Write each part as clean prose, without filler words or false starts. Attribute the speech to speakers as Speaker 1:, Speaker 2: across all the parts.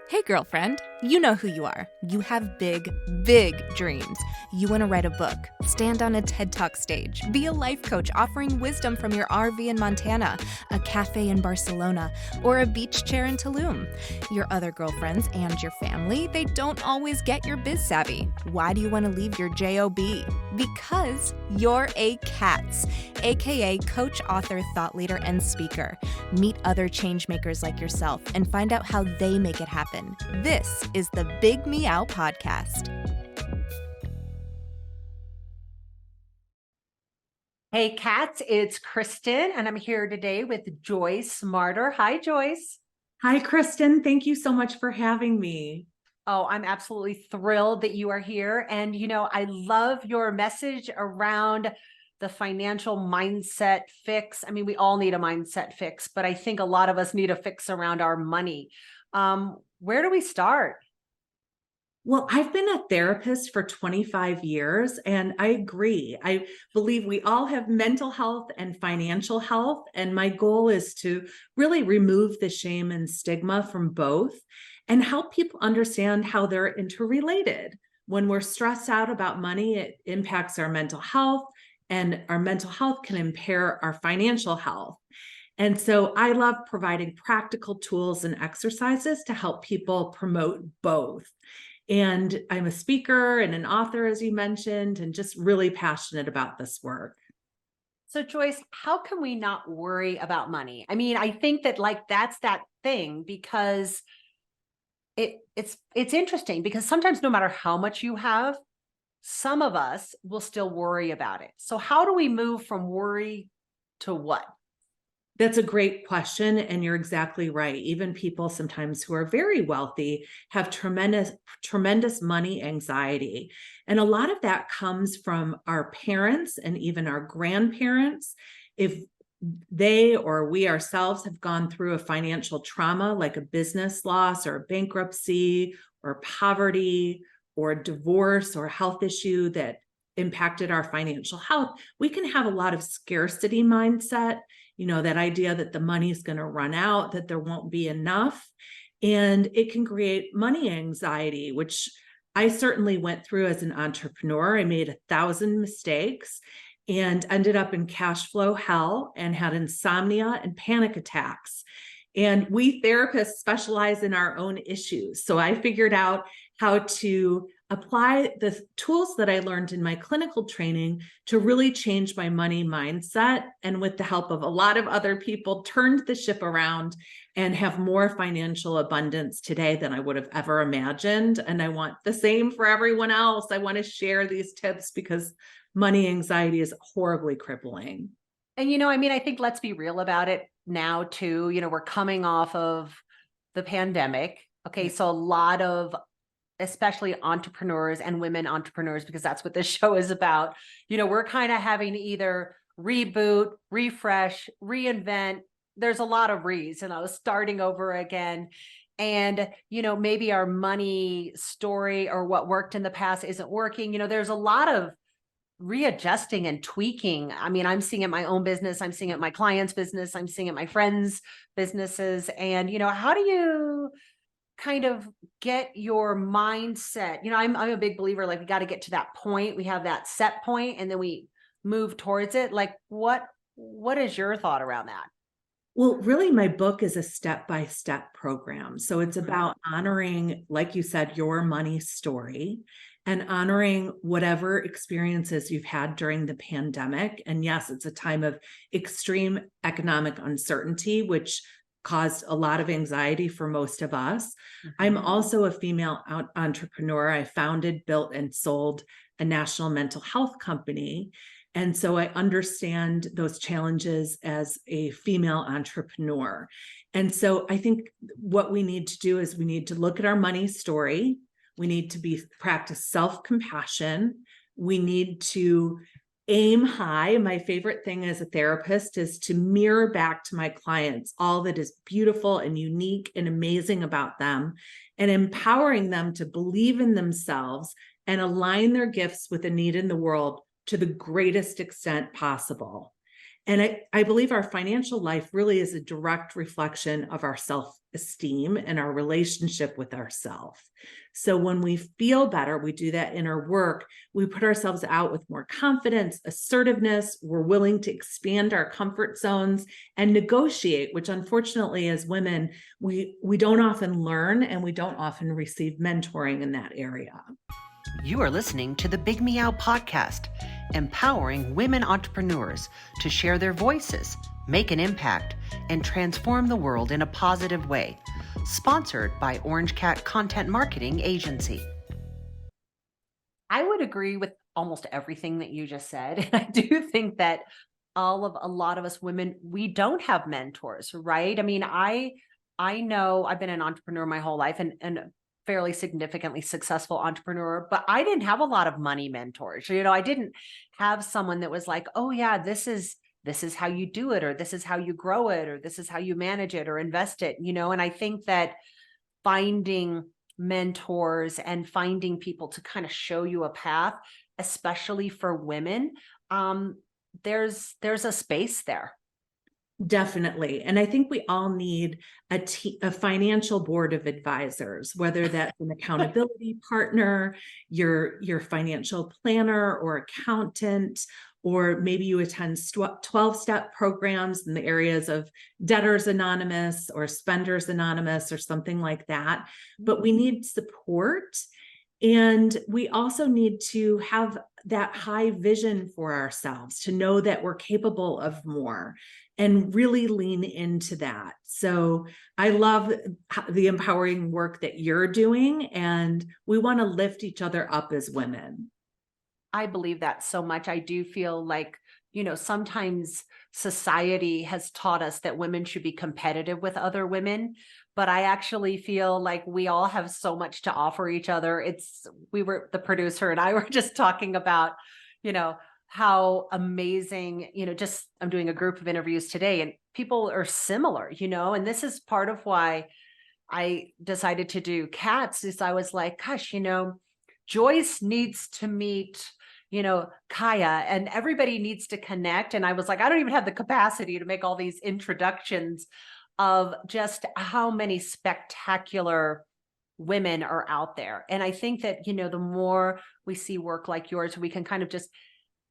Speaker 1: Hey, girlfriend, you know who you are. You have big, big dreams. You want to write a book, stand on a TED Talk stage, be a life coach offering wisdom from your RV in Montana, a cafe in Barcelona, or a beach chair in Tulum. Your other girlfriends and your family, they don't always get your biz savvy. Why do you want to leave your JOB? Because you're a C.A.T.S, aka coach, author, thought leader, and speaker. Meet other change makers like yourself and find out how they make it happen. This is the Big Meow podcast.
Speaker 2: Hey, cats, it's Kristen, and I'm here today with Joyce Marter. Hi, Joyce.
Speaker 3: Hi, Kristen. Thank you so much for having me.
Speaker 2: Oh, I'm absolutely thrilled that you are here. And, I love your message around the financial mindset fix. I mean, we all need a mindset fix, but I think a lot of us need a fix around our money. Where do we start?
Speaker 3: Well, I've been a therapist for 25 years, and I agree. I believe we all have mental health and financial health, and my goal is to really remove the shame and stigma from both and help people understand how they're interrelated. When we're stressed out about money, it impacts our mental health, and our mental health can impair our financial health. And so I love providing practical tools and exercises to help people promote both. And I'm a speaker and an author, as you mentioned, and just really passionate about this work.
Speaker 2: So, Joyce, how can we not worry about money? I mean, I think that that's that thing because it's interesting because sometimes no matter how much you have, some of us will still worry about it. So how do we move from worry to what?
Speaker 3: That's a great question. And you're exactly right. Even people sometimes who are very wealthy have tremendous money anxiety. And a lot of that comes from our parents and even our grandparents. If they or we ourselves have gone through a financial trauma like a business loss or a bankruptcy or poverty or divorce or health issue that impacted our financial health, we can have a lot of scarcity mindset, that idea that the money is going to run out, that there won't be enough. And it can create money anxiety, which I certainly went through as an entrepreneur. I made 1,000 mistakes and ended up in cash flow hell and had insomnia and panic attacks. And we therapists specialize in our own issues. So I figured out how to apply the tools that I learned in my clinical training to really change my money mindset. And with the help of a lot of other people, turned the ship around and have more financial abundance today than I would have ever imagined. And I want the same for everyone else. I want to share these tips because money anxiety is horribly crippling.
Speaker 2: And, I think let's be real about it now too. We're coming off of the pandemic. Okay. So a lot of, especially entrepreneurs and women entrepreneurs, because that's what this show is about. We're kind of having to either reboot, refresh, reinvent. There's a lot of re's, and I was starting over again. And, maybe our money story or what worked in the past isn't working. There's a lot of readjusting and tweaking. I mean, I'm seeing it in my own business. I'm seeing it in my clients' business. I'm seeing it in my friends' businesses. And, how do you kind of get your mindset? I'm a big believer, we got to get to that point. We have that set point and then we move towards it. What is your thought around that?
Speaker 3: Well, really, my book is a step-by-step program. So it's about honoring, like you said, your money story and honoring whatever experiences you've had during the pandemic. And yes, it's a time of extreme economic uncertainty, which caused a lot of anxiety for most of us. I'm also a female entrepreneur. I founded, built, and sold a national mental health company. And so I understand those challenges as a female entrepreneur. And so I think what we need to do is we need to look at our money story. We need to practice self-compassion. We need to aim high. My favorite thing as a therapist is to mirror back to my clients all that is beautiful and unique and amazing about them, and empowering them to believe in themselves and align their gifts with a need in the world to the greatest extent possible. And I believe our financial life really is a direct reflection of our self-esteem and our relationship with ourselves. So when we feel better, we do that in our work, we put ourselves out with more confidence, assertiveness, we're willing to expand our comfort zones and negotiate, which unfortunately as women, we don't often learn and we don't often receive mentoring in that area.
Speaker 4: You are listening to the Big Meow podcast, empowering women entrepreneurs to share their voices, make an impact, and transform the world in a positive way. Sponsored by Orange Cat Content Marketing Agency.
Speaker 2: I would agree with almost everything that you just said. And I do think that a lot of us women, we don't have mentors, right? I mean, I know I've been an entrepreneur my whole life and fairly significantly successful entrepreneur, but I didn't have a lot of money mentors. I didn't have someone that was like, oh yeah, this is how you do it, or this is how you grow it, or this is how you manage it or invest it, and I think that finding mentors and finding people to kind of show you a path, especially for women, there's a space there.
Speaker 3: Definitely. And I think we all need a financial board of advisors, whether that's an accountability partner, your financial planner or accountant, or maybe you attend 12-step programs in the areas of Debtors Anonymous or Spenders Anonymous or something like that. But we need support. And we also need to have that high vision for ourselves, to know that we're capable of more and really lean into that. So I love the empowering work that you're doing, and we want to lift each other up as women.
Speaker 2: I believe that so much. I do feel like, sometimes society has taught us that women should be competitive with other women, but I actually feel like we all have so much to offer each other. The producer and I were just talking about, how amazing, I'm doing a group of interviews today and people are similar, and this is part of why I decided to do C.A.T.S is I was like, gosh, Joyce needs to meet Kaya, and everybody needs to connect. And I was like, I don't even have the capacity to make all these introductions of just how many spectacular women are out there. And I think that, the more we see work like yours, we can kind of just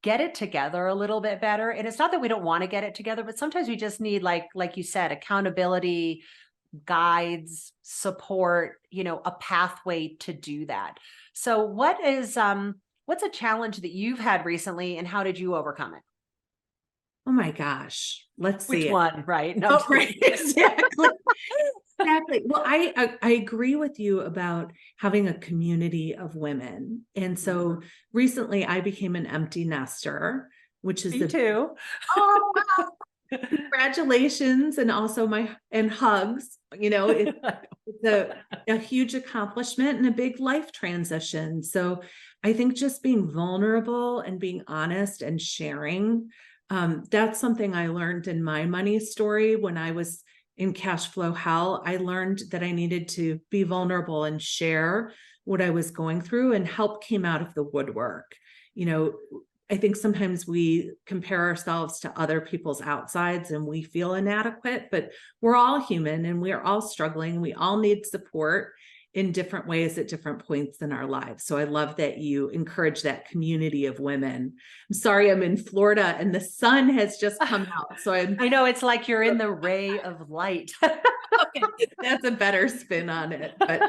Speaker 2: get it together a little bit better. And it's not that we don't want to get it together, but sometimes we just need, like you said, accountability, guides, support, a pathway to do that. So what's a challenge that you've had recently and how did you overcome it?
Speaker 3: Oh my gosh. Let's see.
Speaker 2: Which one, right? No,
Speaker 3: oh, right. Exactly. Exactly. Well, I agree with you about having a community of women. And so recently I became an empty nester, which is
Speaker 2: Me too.
Speaker 3: Oh, wow. Congratulations. And also hugs, it's a huge accomplishment and a big life transition. So I think just being vulnerable and being honest and sharing, that's something I learned in my money story when I was in cash flow hell. I learned that I needed to be vulnerable and share what I was going through, and help came out of the woodwork. I think sometimes we compare ourselves to other people's outsides and we feel inadequate, but we're all human and we're all struggling. We all need support in different ways at different points in our lives. So I love that you encourage that community of women. I'm sorry, I'm in Florida and the sun has just come out. So I
Speaker 2: know it's like you're in the ray of light.
Speaker 3: Okay, that's a better spin on it. But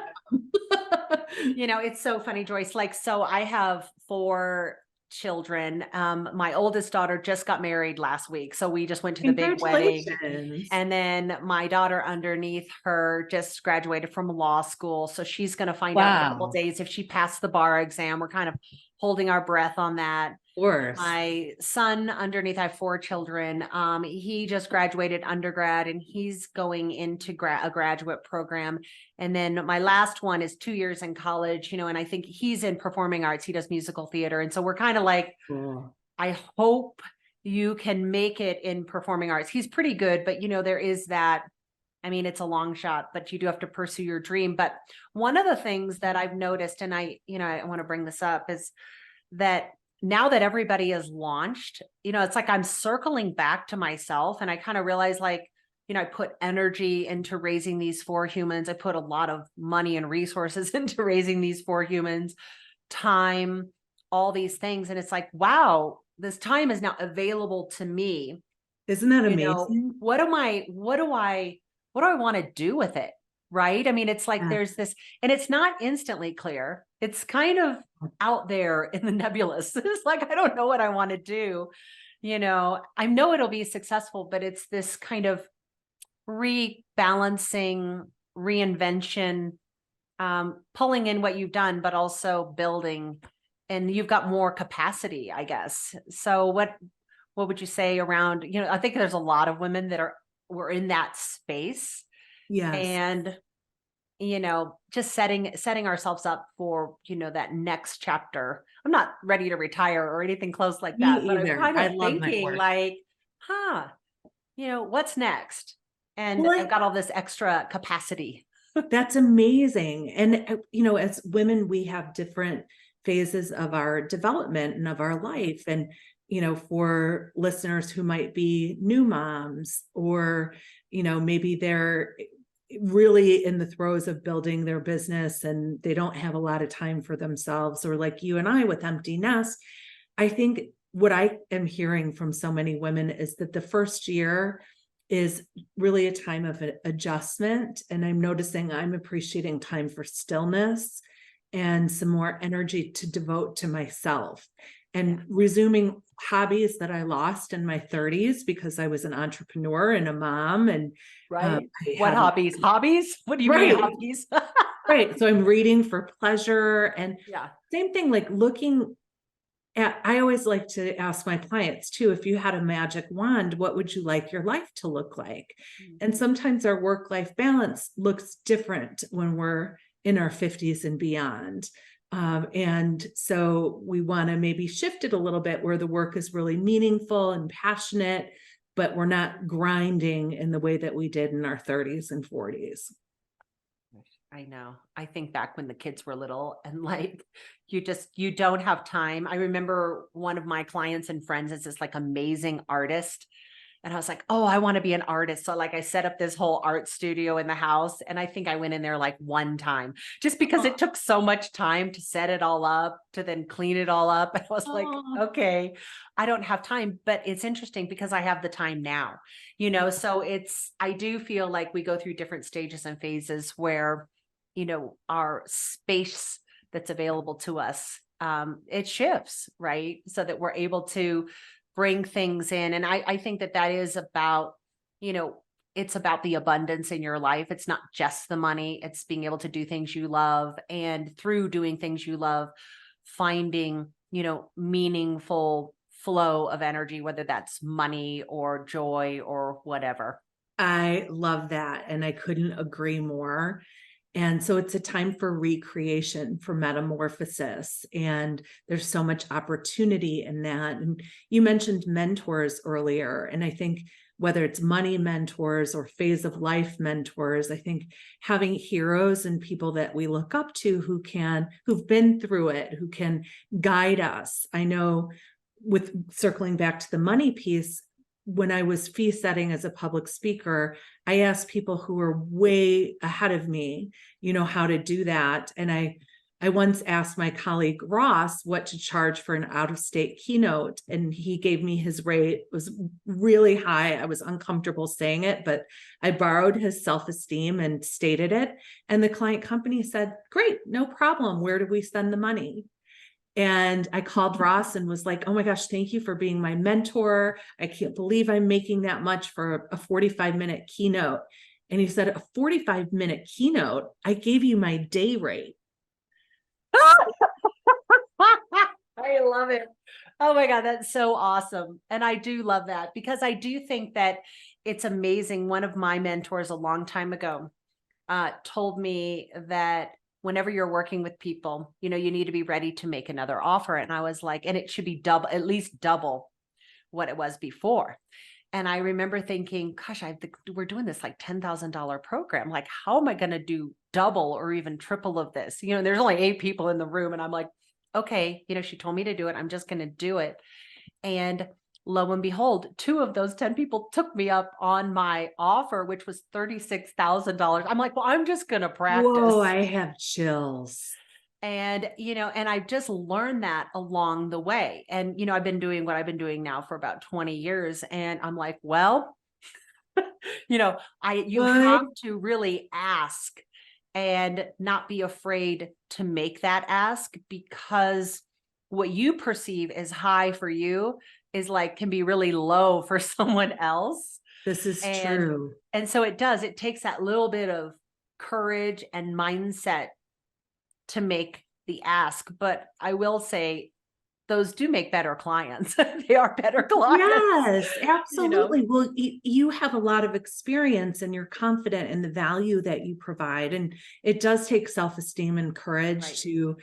Speaker 2: it's so funny, Joyce. So I have 4 children. My oldest daughter just got married last week. So we just went to the big wedding. And then my daughter underneath her just graduated from law school. So she's going to find out in a couple days if she passed the bar exam. We're kind of holding our breath on that.
Speaker 3: Of course.
Speaker 2: My son underneath, I have 4 children. He just graduated undergrad and he's going into a graduate program. And then my last one is 2 years in college, and I think he's in performing arts. He does musical theater. And so we're kind of like, I hope you can make it in performing arts. He's pretty good, but there is that, it's a long shot, but you do have to pursue your dream. But one of the things that I've noticed, and I want to bring this up, is that now that everybody is launched, it's like I'm circling back to myself, and I kind of realize, like, I put energy into raising these 4 humans. I put a lot of money and resources into raising these 4 humans, time, all these things. And it's like, wow, this time is now available to me.
Speaker 3: Isn't that amazing?
Speaker 2: What do I want to do with it? Right. I mean, it's like, there's this, and it's not instantly clear. It's kind of out there in the nebulous. It's like, I don't know what I want to do. I know it'll be successful, but it's this kind of rebalancing, reinvention, pulling in what you've done, but also building, and you've got more capacity, I guess. So what would you say around, I think there's a lot of women that we're in that space.
Speaker 3: Yes.
Speaker 2: And, just setting ourselves up for, that next chapter. I'm not ready to retire or anything close like that, but I'm kind of thinking like, what's next? And I've got all this extra capacity.
Speaker 3: That's amazing. And, as women, we have different phases of our development and of our life. And, for listeners who might be new moms, or, maybe they're really in the throes of building their business and they don't have a lot of time for themselves, or like you and I with empty nest. I think what I am hearing from so many women is that the first year is really a time of adjustment. And I'm noticing I'm appreciating time for stillness and some more energy to devote to myself, and resuming hobbies that I lost in my 30s because I was an entrepreneur and a mom. And
Speaker 2: right. What hobbies? Hobbies? What do you mean hobbies?
Speaker 3: Right. So I'm reading for pleasure, and same thing, like looking at, I always like to ask my clients too, if you had a magic wand, what would you like your life to look like? Mm-hmm. And sometimes our work-life balance looks different when we're in our 50s and beyond. And so we want to maybe shift it a little bit where the work is really meaningful and passionate, but we're not grinding in the way that we did in our 30s and 40s.
Speaker 2: I know. I think back when the kids were little, and like, you don't have time. I remember one of my clients and friends is this like amazing artist. And I was like, oh, I want to be an artist. So like I set up this whole art studio in the house. And I think I went in there like one time, just because it took so much time to set it all up, to then clean it all up. And I was like, okay, I don't have time. But it's interesting because I have the time now, so I do feel like we go through different stages and phases where, our space that's available to us, it shifts, right? So that we're able to bring things in. And I think that is about, it's about the abundance in your life. It's not just the money. It's being able to do things you love. And through doing things you love, finding, meaningful flow of energy, whether that's money or joy or whatever.
Speaker 3: I love that. And I couldn't agree more. And so it's a time for recreation, for metamorphosis. And there's so much opportunity in that. And you mentioned mentors earlier. And I think whether it's money mentors or phase of life mentors, I think having heroes and people that we look up to who've been through it, who can guide us. I know, with circling back to the money piece, when I was fee setting as a public speaker, I asked people who were way ahead of me, how to do that. And I once asked my colleague Ross what to charge for an out-of-state keynote, and he gave me his rate. It was really high. I was uncomfortable saying it, but I borrowed his self-esteem and stated it. And the client company said, great, no problem. Where do we send the money? And I called Ross and was like, oh my gosh, thank you for being my mentor. I can't believe I'm making that much for a 45-minute keynote. And he said, a 45-minute keynote? I gave you my day rate.
Speaker 2: I love it. Oh my God, that's so awesome. And I do love that, because I do think that it's amazing. One of my mentors a long time ago told me that whenever you're working with people, you need to be ready to make another offer. And I was like, and it should be at least double what it was before. And I remember thinking, gosh, we're doing this like $10,000 program. Like, how am I going to do double or even triple of this? There's only 8 people in the room. And I'm like, okay, she told me to do it. I'm just going to do it. And lo and behold, 2 of those 10 people took me up on my offer, which was $36,000. I'm like, well, I'm just going to practice.
Speaker 3: Whoa, I have chills.
Speaker 2: And, and I just learned that along the way. And, I've been doing what I've been doing now for about 20 years. And I'm like, well, you have to really ask and not be afraid to make that ask, because what you perceive as high for you is can be really low for someone else.
Speaker 3: This is true.
Speaker 2: And so it takes that little bit of courage and mindset to make the ask. But I will say those do make better clients. They are better clients.
Speaker 3: Yes, absolutely. Well, you have a lot of experience and you're confident in the value that you provide. And it does take self-esteem and courage to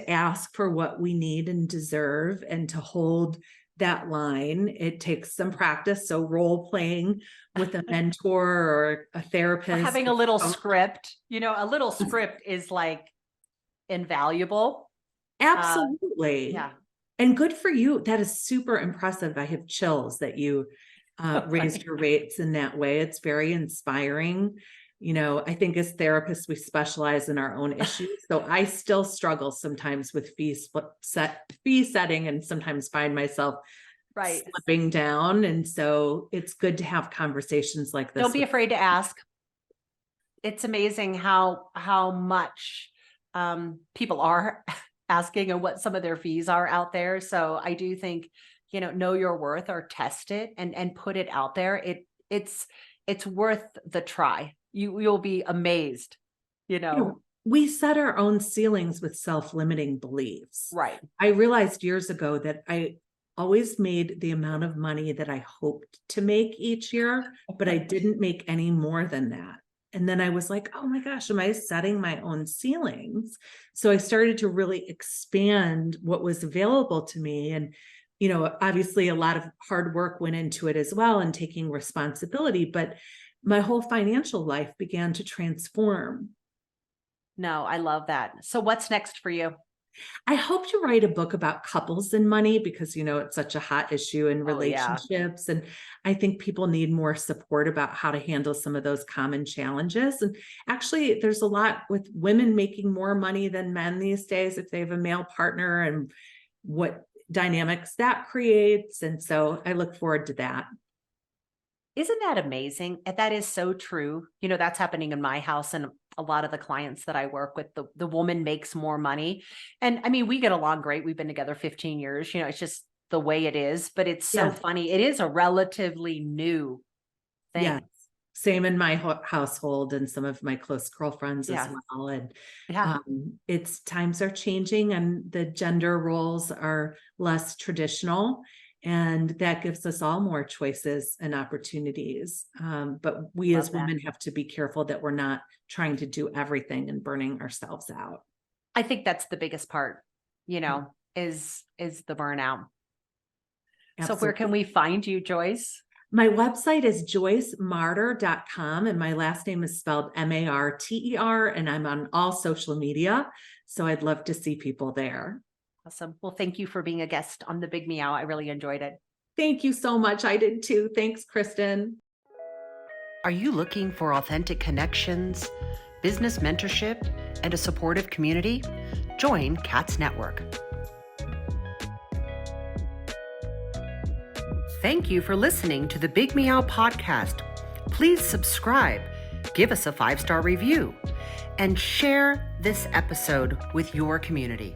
Speaker 3: ask for what we need and deserve, and to hold that line. It takes some practice. So role playing with a mentor or a therapist.
Speaker 2: Or having a little script, a little script is invaluable.
Speaker 3: Absolutely.
Speaker 2: Yeah.
Speaker 3: And good for you. That is super impressive. I have chills that you raised your rates in that way. It's very inspiring. I think as therapists, we specialize in our own issues. So I still struggle sometimes with fee setting, and sometimes find myself slipping down. And so it's good to have conversations like this.
Speaker 2: Don't be afraid to ask. It's amazing how much people are asking and what some of their fees are out there. So I do think, know your worth, or test it and put it out there. It's worth the try. You'll be amazed,
Speaker 3: We set our own ceilings with self-limiting beliefs.
Speaker 2: Right.
Speaker 3: I realized years ago that I always made the amount of money that I hoped to make each year, but I didn't make any more than that. And then I was like, oh my gosh, am I setting my own ceilings? So I started to really expand what was available to me. And, obviously a lot of hard work went into it as well, and taking responsibility, but my whole financial life began to transform.
Speaker 2: No, I love that. So what's next for you?
Speaker 3: I hope to write a book about couples and money, because, it's such a hot issue in relationships. And I think people need more support about how to handle some of those common challenges. And actually, there's a lot with women making more money than men these days if they have a male partner, and what dynamics that creates. And so I look forward to that.
Speaker 2: Isn't that amazing? That is so true. That's happening in my house, and a lot of the clients that I work with, the woman makes more money. And I mean, we get along great. We've been together 15 years. It's just the way it is, but it's so funny. It is a relatively new thing.
Speaker 3: Yes. Same in my household and some of my close girlfriends as well. And it's times are changing, and the gender roles are less traditional. And that gives us all more choices and opportunities. But we as women have to be careful that we're not trying to do everything and burning ourselves out.
Speaker 2: I think that's the biggest part, is the burnout. Absolutely. So where can we find you, Joyce?
Speaker 3: My website is joycemarter.com, and my last name is spelled M-A-R-T-E-R, and I'm on all social media. So I'd love to see people there.
Speaker 2: Awesome. Well, thank you for being a guest on the Big Meow. I really enjoyed it.
Speaker 3: Thank you so much. I did too. Thanks, Kristen.
Speaker 4: Are you looking for authentic connections, business mentorship, and a supportive community? Join C.A.T.S Network. Thank you for listening to the Big Meow podcast. Please subscribe, give us a 5-star review, and share this episode with your community.